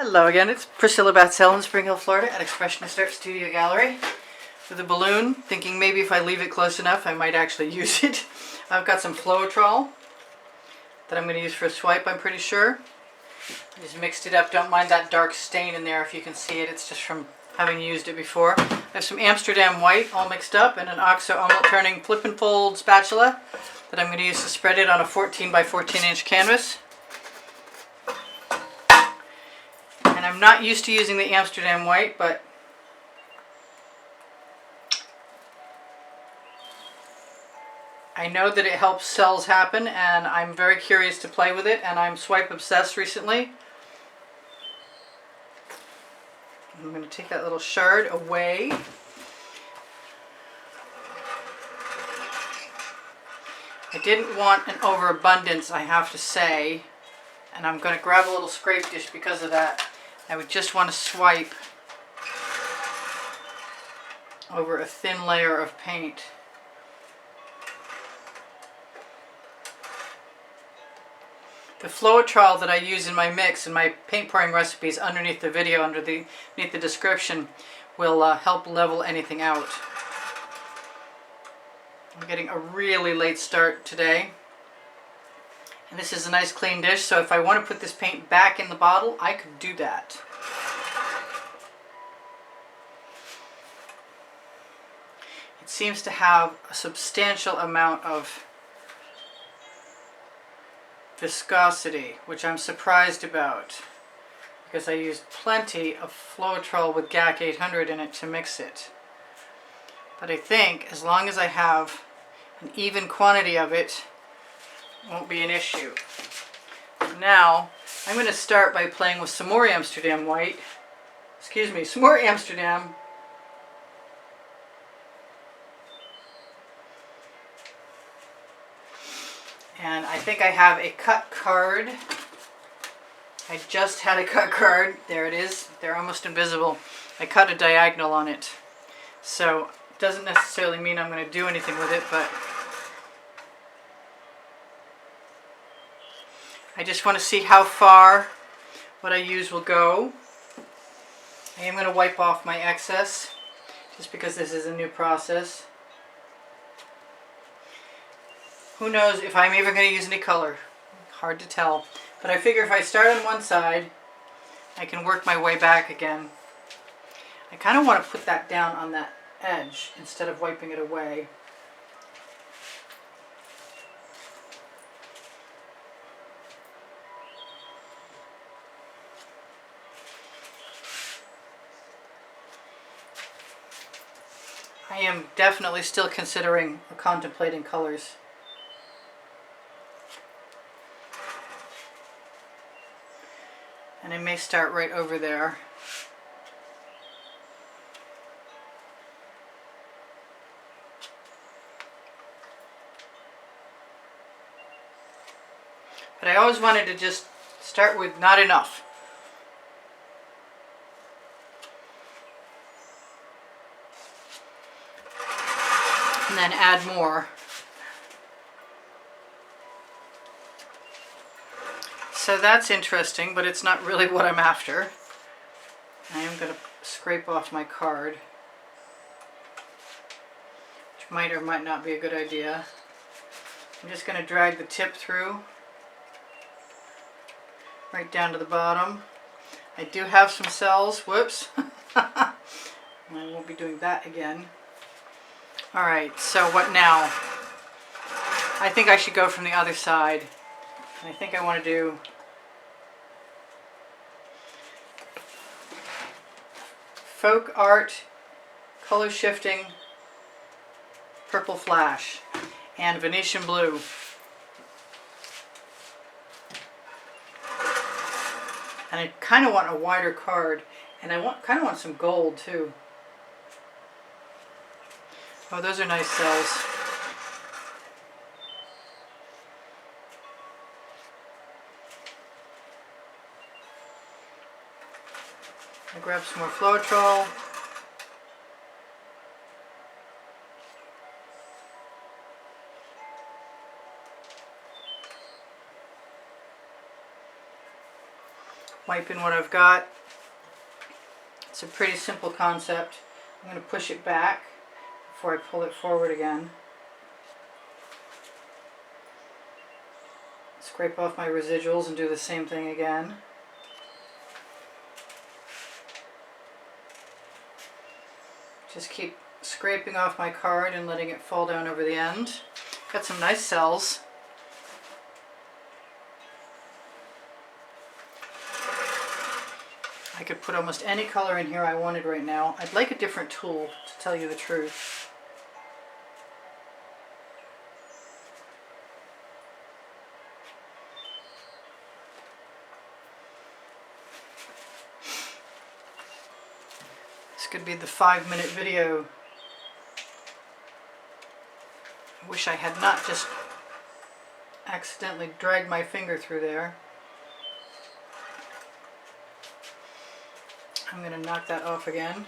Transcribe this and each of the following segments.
Hello again, it's Priscilla Batzell in Spring Hill, Florida at Expressionist Art Studio Gallery with a balloon, thinking maybe if I leave it close enough I might actually use it. I've got some Floetrol that I'm going to use for a swipe, I'm pretty sure. I just mixed it up. Don't mind that dark stain in there if you can see it. It's just from having used it before. I have some Amsterdam white all mixed up and an oxo omelet turning flip and fold spatula that I'm going to use to spread it on a 14 by 14 inch canvas. And I'm not used to using the Amsterdam white, but I know that it helps cells happen, and I'm very curious to play with it, and I'm swipe obsessed recently. I'm going to take that little shard away. I didn't want an overabundance, I have to say, and I'm going to grab a little scrape dish because of that. I would just want to swipe over a thin layer of paint. The Floetrol that I use in my mix and my paint pouring recipes underneath the video, underneath the description, will help level anything out. I'm getting a really late start today. And this is a nice clean dish, so if I want to put this paint back in the bottle, I could do that. It seems to have a substantial amount of viscosity, which I'm surprised about, because I used plenty of Floetrol with GAC 800 in it to mix it. But I think as long as I have an even quantity of it, won't be an issue. Now I'm going to start by playing with some more Amsterdam white. Excuse me, some more Amsterdam. And I think I have a cut card. I just had a cut card. There it is. They're almost invisible. I cut a diagonal on it. So it doesn't necessarily mean I'm going to do anything with it, but I just want to see how far what I use will go. I am going to wipe off my excess just because this is a new process. Who knows if I'm even going to use any color. Hard to tell. But I figure if I start on one side, I can work my way back again. I kind of want to put that down on that edge instead of wiping it away. I am definitely still considering or contemplating colors. And I may start right over there. But I always wanted to just start with not enough. And then add more. So that's interesting, but it's not really what I'm after. I am going to scrape off my card, which might or might not be a good idea. I'm just going to drag the tip through, right down to the bottom. I do have some cells, whoops. I won't be doing that again. Alright, so what now? I think I should go from the other side. I think I want to do Folk Art Color Shifting Purple Flash and Venetian Blue. And I kind of want a wider card, and I kind of want some gold too. Oh, those are nice cells. I grab some more Floetrol. wipe in what I've got. It's a pretty simple concept. I'm going to push it back before I pull it forward again. Scrape off my residuals and do the same thing again. Just keep scraping off my card and letting it fall down over the end. Got some nice cells. I could put almost any color in here I wanted right now. I'd like a different tool, to tell you the truth. This could be the 5-minute video. I wish I had not just accidentally dragged my finger through there. I'm going to knock that off again.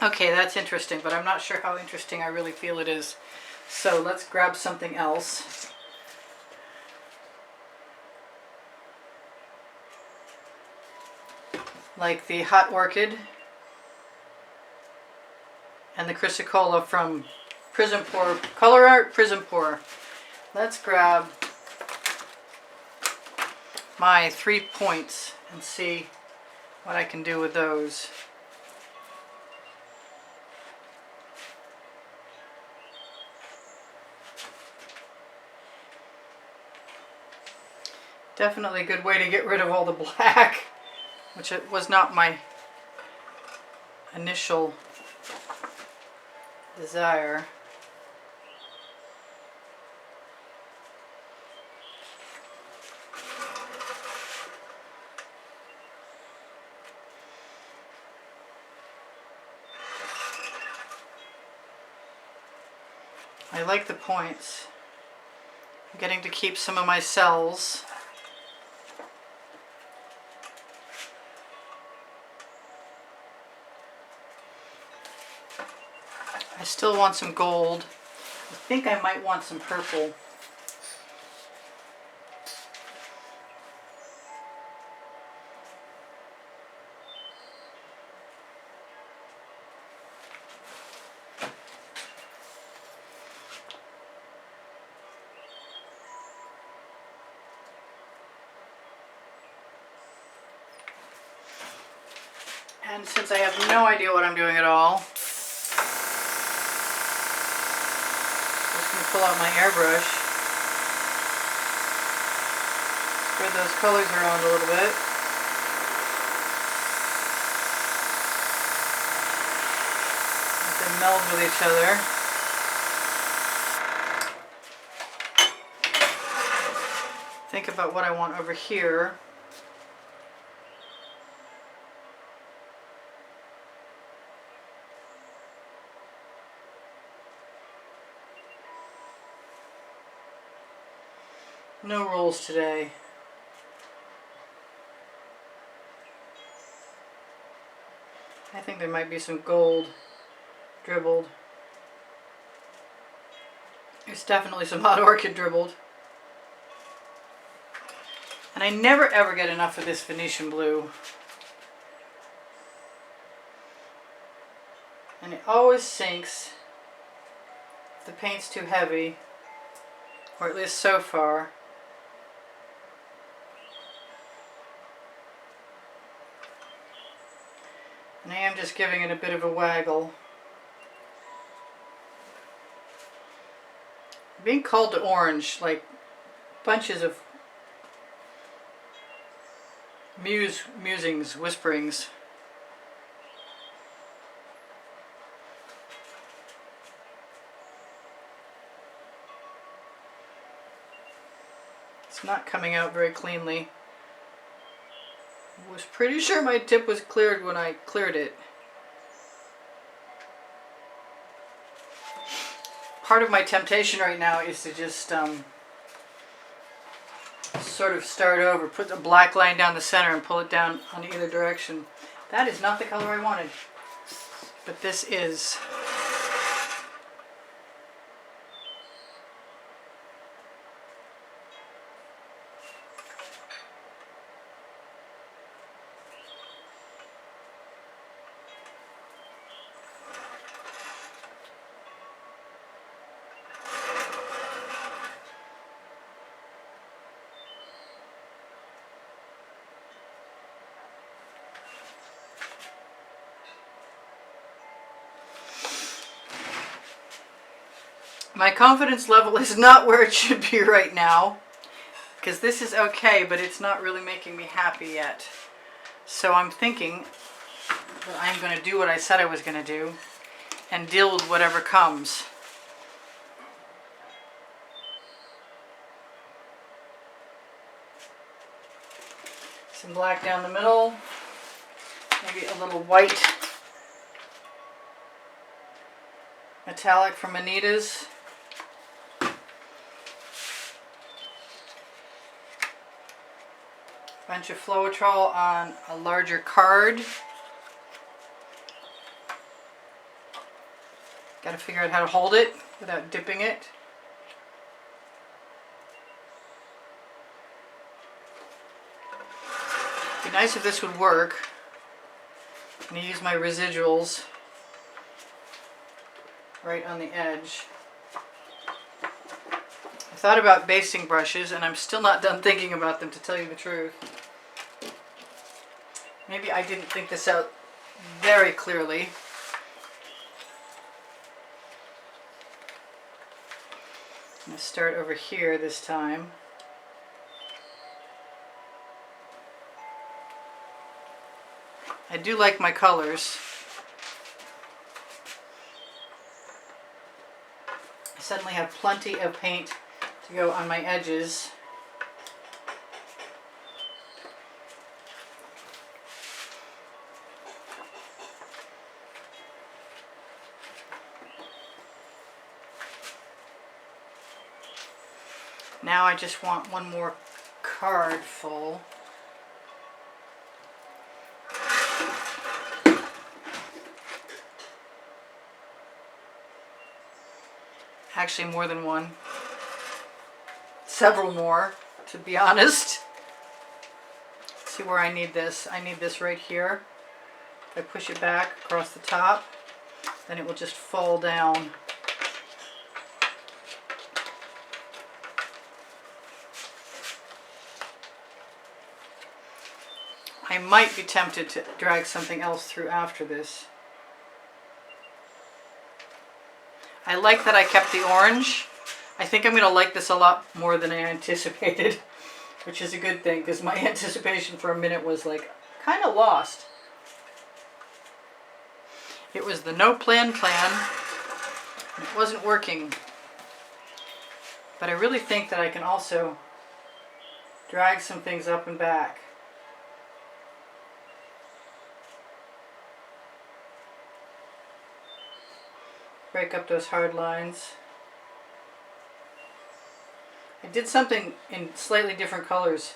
Okay, that's interesting, but I'm not sure how interesting I really feel it is. So let's grab something else. Like the Hot Orchid and the Chrysocolla from Prism Pour, Color Art Prism Pour. Let's grab my 3 points and see what I can do with those. Definitely a good way to get rid of all the black, which it was not my initial desire. I like the points. I'm getting to keep some of my cells. I still want some gold. I think I might want some purple. And since I have no idea what I'm doing at all, pull out my airbrush, spread those colors around a little bit. Let them meld with each other. Think about what I want over here. No rules today. I think there might be some gold dribbled. There's definitely some Hot Orchid dribbled. And I never ever get enough of this Venetian blue. And it always sinks if the paint's too heavy, or at least so far. And I am just giving it a bit of a waggle. I'm being called to orange, like bunches of musings, whisperings. It's not coming out very cleanly. I was pretty sure my tip was cleared when I cleared it. Part of my temptation right now is to just sort of start over, put a black line down the center and pull it down on either direction. That is not the color I wanted, but this is. My confidence level is not where it should be right now, because this is okay, but it's not really making me happy yet. So I'm thinking that I'm going to do what I said I was going to do and deal with whatever comes. Some black down the middle, maybe a little white metallic from Anita's. Bunch of Floetrol on a larger card. Got to figure out how to hold it without dipping it. It'd be nice if this would work. I'm going to use my residuals right on the edge. I thought about basting brushes, and I'm still not done thinking about them, to tell you the truth. Maybe I didn't think this out very clearly. I'm going to start over here this time. I do like my colors. I suddenly have plenty of paint to go on my edges. Now I just want one more card full. Actually, more than one. Several more, to be honest. Let's see where I need this. I need this right here. If I push it back across the top, then it will just fall down. I might be tempted to drag something else through after this. I like that I kept the orange. I think I'm going to like this a lot more than I anticipated, which is a good thing, because my anticipation for a minute was like kind of lost. It was the no plan, and it wasn't working. But I really think that I can also drag some things up and back. Break up those hard lines. I did something in slightly different colors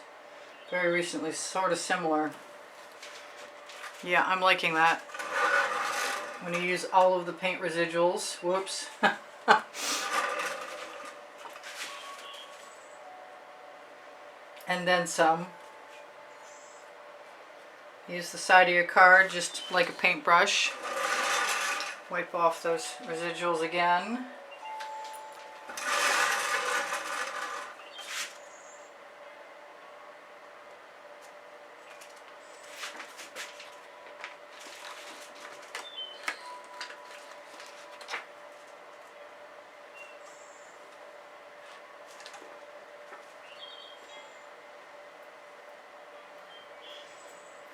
very recently, sort of similar. Yeah, I'm liking that. I'm going to use all of the paint residuals. Whoops. And then some. Use the side of your card just like a paintbrush. Wipe off those residuals again.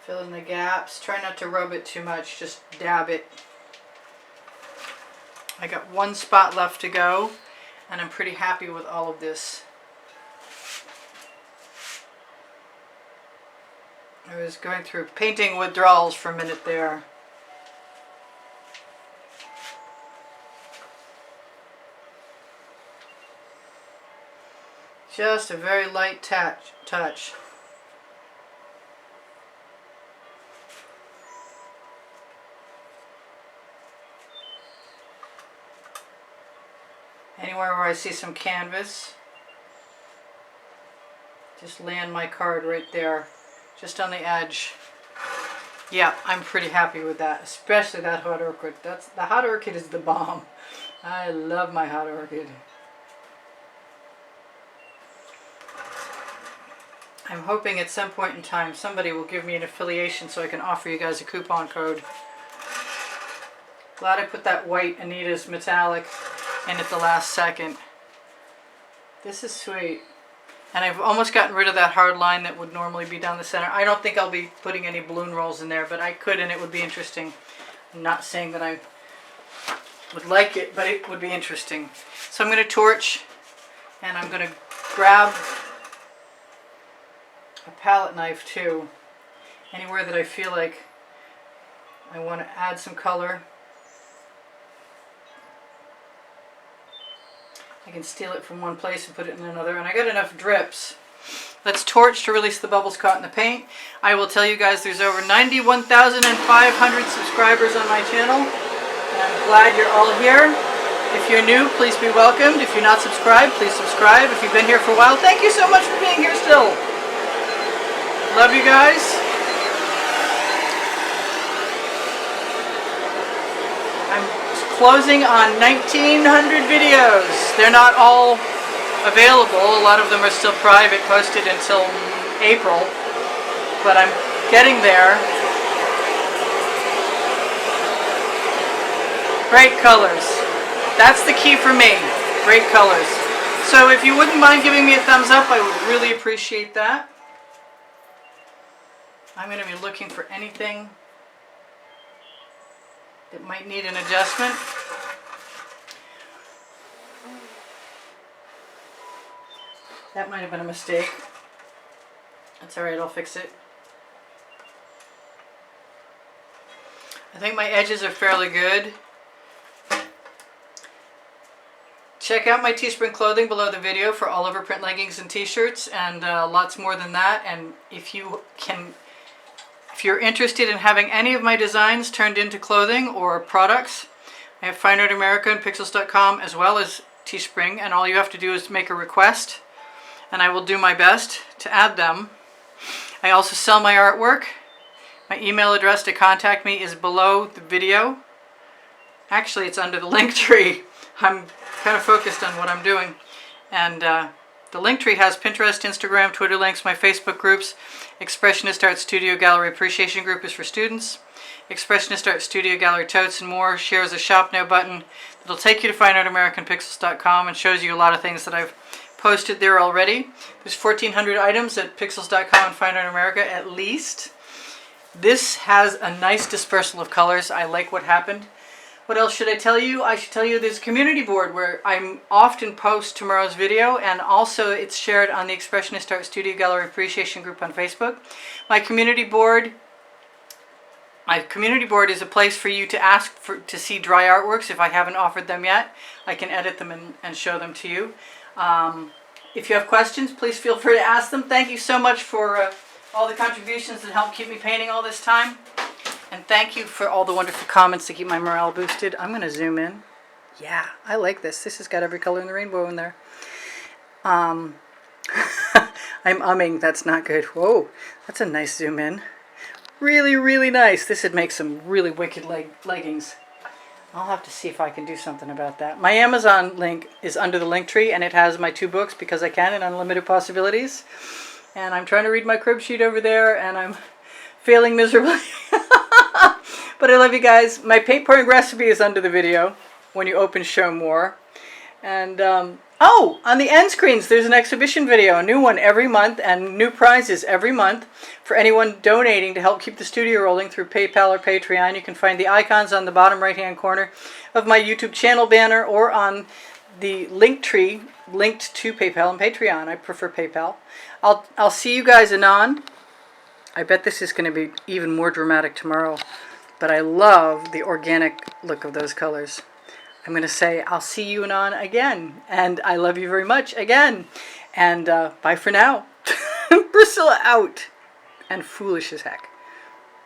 Fill in the gaps. Try not to rub it too much, just dab it. I got one spot left to go, and I'm pretty happy with all of this. I was going through painting withdrawals for a minute there. Just a very light touch. Anywhere where I see some canvas, just land my card right there, just on the edge. Yeah, I'm pretty happy with that, especially that hot orchid. The hot orchid is the bomb. I love my hot orchid. I'm hoping at some point in time somebody will give me an affiliation so I can offer you guys a coupon code. Glad I put that white Anita's metallic in at the last second. This is sweet. And I've almost gotten rid of that hard line that would normally be down the center. I don't think I'll be putting any balloon rolls in there, but I could and it would be interesting. I'm not saying that I would like it, but it would be interesting. So I'm going to torch, and I'm going to grab a palette knife too, anywhere that I feel like I want to add some color. I can steal it from one place and put it in another, and I got enough drips. Let's torch to release the bubbles caught in the paint. I will tell you guys there's over 91,500 subscribers on my channel, and I'm glad you're all here. If you're new, please be welcomed. If you're not subscribed, please subscribe. If you've been here for a while, thank you so much for being here still. Love you guys. I'm closing on 1,900 videos. They're not all available. A lot of them are still private, posted until April. But I'm getting there. Great colors. That's the key for me. Great colors. So if you wouldn't mind giving me a thumbs up, I would really appreciate that. I'm going to be looking for anything that might need an adjustment. That might have been a mistake. That's alright, I'll fix it. I think my edges are fairly good. Check out my Teespring clothing below the video for all over print leggings and t-shirts, and lots more than that. And if you're interested in having any of my designs turned into clothing or products, I have Fine Art America and Pixels.com as well as Teespring, and all you have to do is make a request and I will do my best to add them. I also sell my artwork. My email address to contact me is below the video. Actually, it's under the link tree. I'm kind of focused on what I'm doing. And the link tree has Pinterest, Instagram, Twitter links, my Facebook groups. Expressionist Art Studio Gallery Appreciation Group is for students. Expressionist Art Studio Gallery Totes and More shares a Shop Now button that'll take you to FineArtAmericanPixels.com and shows you a lot of things that I've posted there already. There's 1,400 items at Pixels.com and Fine Art America at least. This has a nice dispersal of colors. I like what happened. What else should I tell you? I should tell you there's a community board where I often post tomorrow's video, and also it's shared on the Expressionist Art Studio Gallery Appreciation Group on Facebook. My community board is a place for you to ask to see dry artworks if I haven't offered them yet. I can edit them and show them to you. If you have questions, please feel free to ask them. Thank you so much for all the contributions that helped keep me painting all this time. And thank you for all the wonderful comments to keep my morale boosted. I'm going to zoom in. Yeah, I like this. This has got every color in the rainbow in there. I'm umming. That's not good. Whoa, that's a nice zoom in. Really, really nice. This would make some really wicked leggings. I'll have to see if I can do something about that. My Amazon link is under the link tree, and it has my 2 books, Because I Can and Unlimited Possibilities. And I'm trying to read my crib sheet over there, and I'm failing miserably. But I love you guys. My paint pouring recipe is under the video when you open Show More. And, oh, on the end screens, there's an exhibition video, a new one every month, and new prizes every month for anyone donating to help keep the studio rolling through PayPal or Patreon. You can find the icons on the bottom right-hand corner of my YouTube channel banner or on the link tree linked to PayPal and Patreon. I prefer PayPal. I'll see you guys anon. I bet this is going to be even more dramatic tomorrow, but I love the organic look of those colors. I'm going to say I'll see you anon again, and I love you very much again. And bye for now. Priscilla out. And foolish as heck.